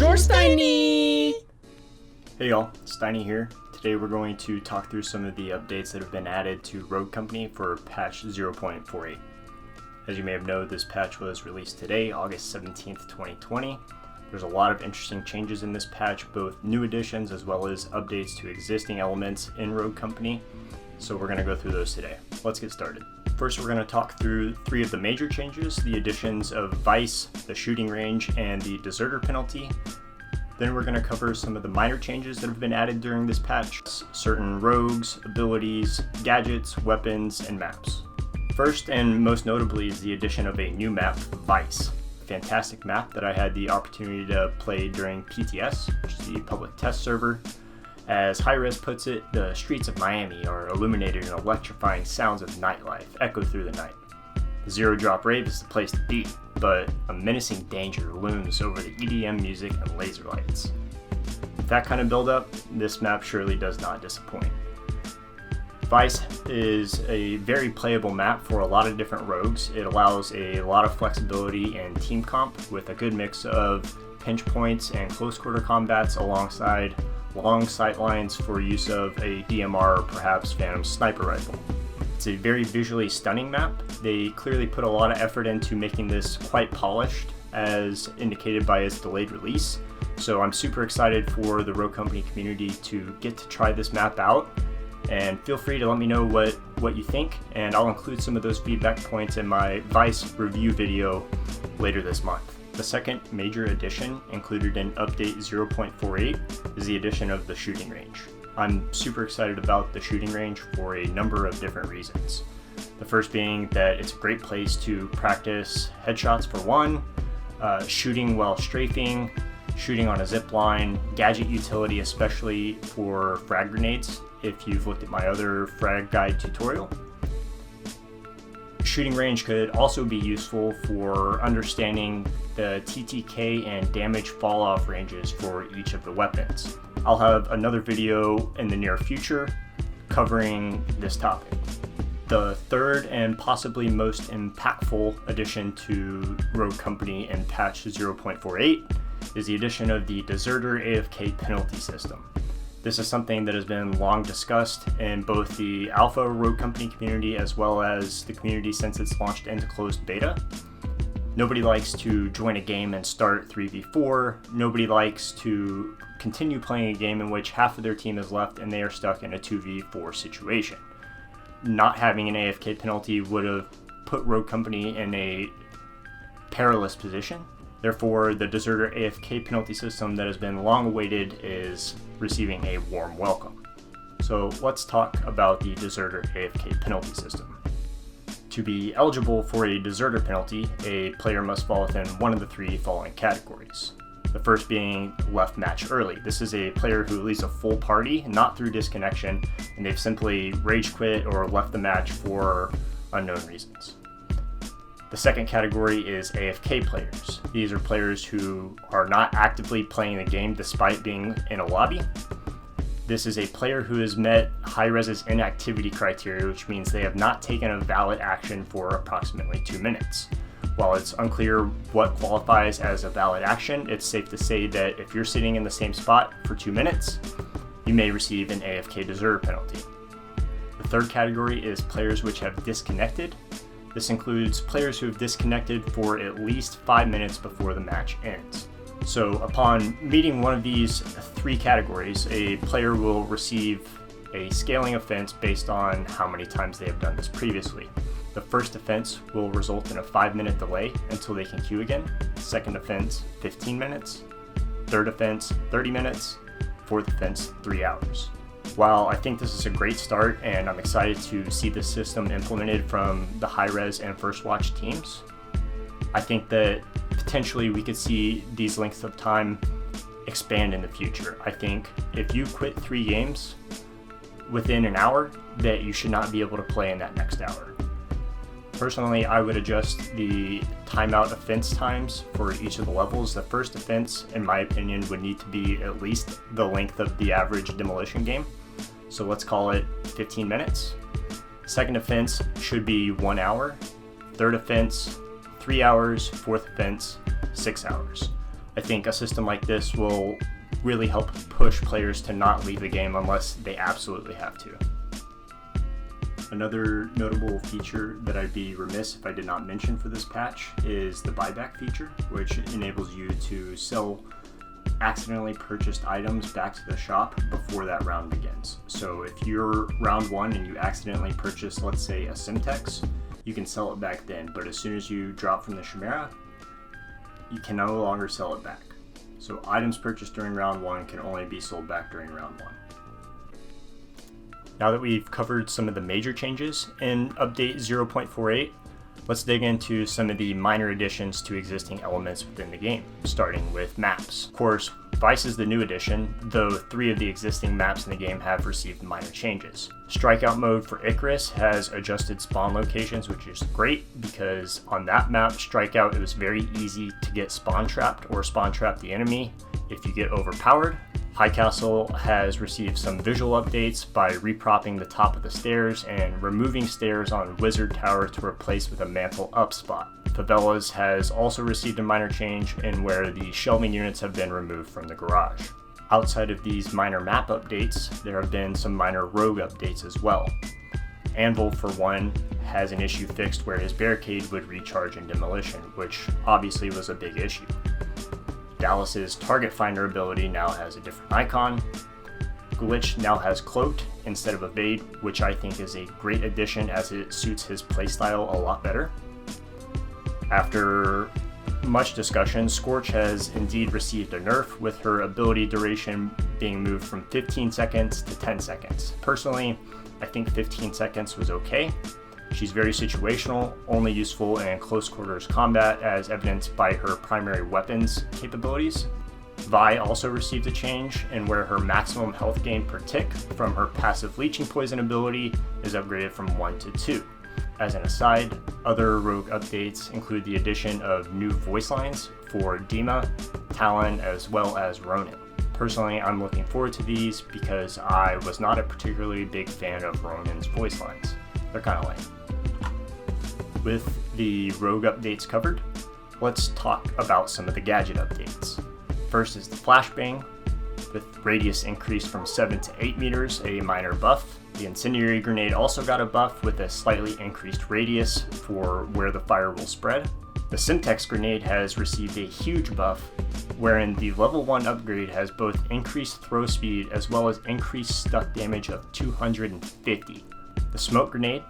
Bonjour, Steiny! Hey y'all, Steiny here. Today we're going to talk through some of the updates that have been added to Rogue Company for patch 0.48. As you may have known, this patch was released today, August 17th, 2020. There's a lot of interesting changes in this patch, both new additions as well as updates to existing elements in Rogue Company. So we're going to go through those today. Let's get started. First, we're going to talk through three of the major changes, the additions of Vice, the shooting range, and the deserter penalty. Then we're going to cover some of the minor changes that have been added during this patch, certain rogues, abilities, gadgets, weapons, and maps. First and most notably is the addition of a new map, Vice. A fantastic map that I had the opportunity to play during PTS, which is the public test server. As Hi-Rez puts it, the streets of Miami are illuminated and electrifying sounds of nightlife echo through the night. The Zero Drop Rave is the place to be, but a menacing danger looms over the EDM music and laser lights. With that kind of build-up, this map surely does not disappoint. Vice is a very playable map for a lot of different rogues. It allows a lot of flexibility in team comp with a good mix of pinch points and close quarter combats alongside long sight lines for use of a DMR or perhaps Phantom sniper rifle. It's a very visually stunning map. They clearly put a lot of effort into making this quite polished, as indicated by its delayed release. So I'm super excited for the Rogue Company community to get to try this map out, and feel free to let me know what you think, and I'll include some of those feedback points in my Vice review video later this month. The second major addition included in Update 0.48 is the addition of the shooting range. I'm super excited about the shooting range for a number of different reasons. The first being that it's a great place to practice headshots for one, shooting while strafing, shooting on a zip line, gadget utility especially for frag grenades if you've looked at my other frag guide tutorial. Shooting range could also be useful for understanding the TTK and damage fall off ranges for each of the weapons. I'll have another video in the near future covering this topic. The third and possibly most impactful addition to Rogue Company in patch 0.48 is the addition of the deserter AFK penalty system. This is something that has been long discussed in both the alpha Rogue Company community as well as the community since it's launched into closed beta. Nobody likes to join a game and start 3v4. Nobody likes to continue playing a game in which half of their team is left and they are stuck in a 2v4 situation. Not having an AFK penalty would have put Rogue Company in a perilous position. Therefore, the deserter AFK penalty system that has been long awaited is receiving a warm welcome. So let's talk about the deserter AFK penalty system. To be eligible for a deserter penalty, a player must fall within one of the three following categories. The first being left match early. This is a player who leaves a full party, not through disconnection, and they've simply rage quit or left the match for unknown reasons. The second category is AFK players. These are players who are not actively playing the game despite being in a lobby. This is a player who has met Hi-Rez's inactivity criteria, which means they have not taken a valid action for approximately 2 minutes. While it's unclear what qualifies as a valid action, it's safe to say that if you're sitting in the same spot for 2 minutes, you may receive an AFK deserter penalty. The third category is players which have disconnected. This includes players who have disconnected for at least 5 minutes before the match ends. So upon meeting one of these three categories, a player will receive a scaling offense based on how many times they have done this previously. The first offense will result in a 5-minute delay until they can queue again. Second offense, 15 minutes. Third offense, 30 minutes. Fourth offense, 3 hours. While I think this is a great start and I'm excited to see this system implemented from the Hi-Rez and First Watch teams, I think that potentially we could see these lengths of time expand in the future. I think if you quit 3 games within an hour, that you should not be able to play in that next hour. Personally, I would adjust the timeout offense times for each of the levels. The first offense, in my opinion, would need to be at least the length of the average demolition game. So let's call it 15 minutes. Second offense should be 1 hour. Third offense, 3 hours. Fourth offense, 6 hours. I think a system like this will really help push players to not leave the game unless they absolutely have to. Another notable feature that I'd be remiss if I did not mention for this patch is the buyback feature, which enables you to sell accidentally purchased items back to the shop before that round begins. So if you're round 1 and you accidentally purchase, let's say, a Simtex, you can sell it back then, but as soon as you drop from the Chimera, you can no longer sell it back. So items purchased during round 1 can only be sold back during round 1. Now that we've covered some of the major changes in update 0.48, let's dig into some of the minor additions to existing elements within the game, starting with maps. Of course, Vice is the new addition, though 3 of the existing maps in the game have received minor changes. Strikeout mode for Icarus has adjusted spawn locations, which is great because on that map, Strikeout, it was very easy to get spawn trapped or spawn trap the enemy if you get overpowered. High Castle has received some visual updates by repropping the top of the stairs and removing stairs on Wizard Tower to replace with a mantle up spot. Favelas has also received a minor change in where the shelving units have been removed from the garage. Outside of these minor map updates, there have been some minor rogue updates as well. Anvil, for one, has an issue fixed where his barricade would recharge in demolition, which obviously was a big issue. Dallas's target finder ability now has a different icon. Glitch now has cloaked instead of evade, which I think is a great addition as it suits his playstyle a lot better. After much discussion, Scorch has indeed received a nerf, with her ability duration being moved from 15 seconds to 10 seconds. Personally, I think 15 seconds was okay. She's very situational, only useful in close quarters combat as evidenced by her primary weapons capabilities. Vi also received a change in where her maximum health gain per tick from her passive leeching poison ability is upgraded from 1 to 2. As an aside, other rogue updates include the addition of new voice lines for Dima, Talon, as well as Ronin. Personally, I'm looking forward to these because I was not a particularly big fan of Ronin's voice lines. They're kind of lame. With the rogue updates covered, let's talk about some of the gadget updates. First is the flashbang, with radius increased from 7 to 8 meters, a minor buff. The incendiary grenade also got a buff with a slightly increased radius for where the fire will spread. The Simtex grenade has received a huge buff, wherein the level 1 upgrade has both increased throw speed as well as increased stuck damage of 250. The smoke grenade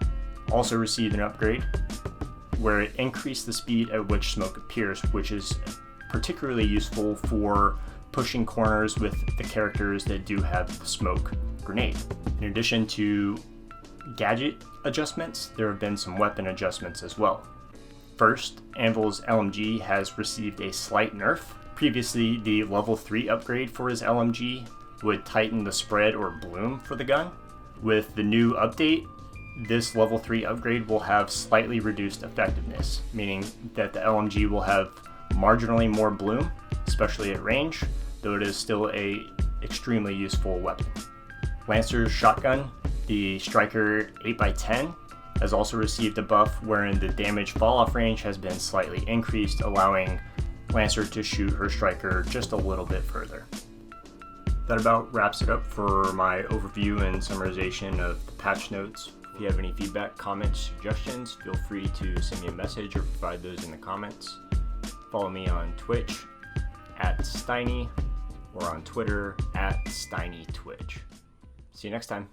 also received an upgrade, where it increased the speed at which smoke appears, which is particularly useful for pushing corners with the characters that do have the smoke grenade. In addition to gadget adjustments, there have been some weapon adjustments as well. First, Anvil's LMG has received a slight nerf. Previously, the level 3 upgrade for his LMG would tighten the spread or bloom for the gun. With the new update, this level 3 upgrade will have slightly reduced effectiveness, meaning that the LMG will have marginally more bloom, especially at range, though it is still a extremely useful weapon. Lancer's shotgun, the Striker 8x10, has also received a buff wherein the damage fall-off range has been slightly increased, allowing Lancer to shoot her Striker just a little bit further. That about wraps it up for my overview and summarization of the patch notes. If you have any feedback, comments, suggestions, feel free to send me a message or provide those in the comments. Follow me on Twitch @Steiny or on Twitter @SteinyTwitch. See you next time.